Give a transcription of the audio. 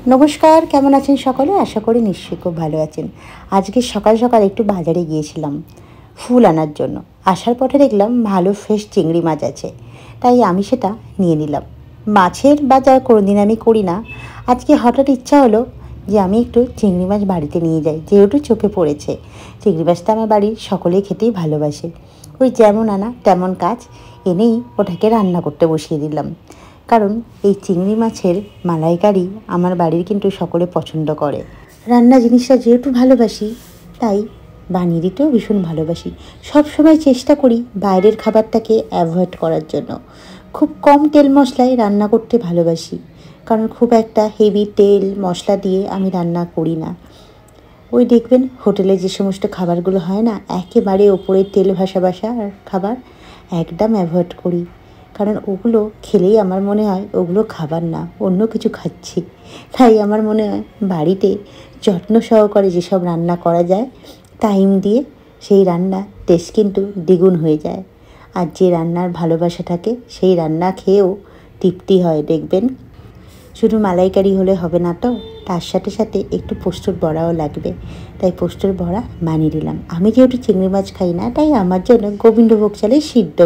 নমস্কার, কেমন আছেন সকলে? আশা করি নিশ্চয়ই খুব ভালো আছেন। আজকে সকাল সকাল একটু বাজারে গিয়েছিলাম ফুল আনার জন্য। আসার পথে দেখলাম ভালো ফ্রেশ চিংড়ি মাছ আছে, তাই আমি সেটা নিয়ে নিলাম। মাছের বাজার কোনোদিন আমি করি না। আজকে হঠাৎ ইচ্ছা হলো যে আমি একটু চিংড়ি মাছ বাড়িতে নিয়ে যাই, যেহেতু চোখে পড়েছে। চিংড়ি মাছটা আমার বাড়ির সকলেই খেতেই ভালোবাসে। ওই যেমন আনা তেমন কাজ, এনেই ওটাকে রান্না করতে বসিয়ে দিলাম। কারণ এই চিংড়ি মাছের মালাইকারি আমার বাড়ির কিন্তু সকলে পছন্দ করে। রান্না জিনিসটা যেহেতু ভালোবাসি, তাই বানিয়ে দিতেও ভীষণ ভালোবাসি। সব সময় চেষ্টা করি বাইরের খাবারটাকে অ্যাভয়েড করার জন্য। খুব কম তেল মশলায় রান্না করতে ভালোবাসি, কারণ খুব একটা হেভি তেল মশলা দিয়ে আমি রান্না করি না। ওই দেখবেন হোটেলে যে সমস্ত খাবারগুলো হয় না, একেবারে ওপরে তেল ভাসা ভাসা খাবার, একদম অ্যাভয়েড করি। কারণ ওগুলো খেলেই আমার মনে হয় ওগুলো খাবার না, অন্য কিছু খাচ্ছি। তাই আমার মনে হয় বাড়িতে যত্ন সহকারে যেসব রান্না করা যায়, টাইম দিয়ে সেই রান্নার টেস্ট কিন্তু দ্বিগুণ হয়ে যায়। আর যে রান্নার ভালোবাসা থাকে সেই রান্না খেয়েও তৃপ্তি হয় দেখবেন। শুধু মালাইকারি হলে হবে না তো, তার সাথে সাথে একটু পোস্তর বড়াও লাগবে। তাই পোস্তর বড়া বানিয়ে দিলাম। আমি যেহেতু চিংড়ি মাছ খাই না, তাই আমার জন্য গোবিন্দভোগ চালের সিদ্ধ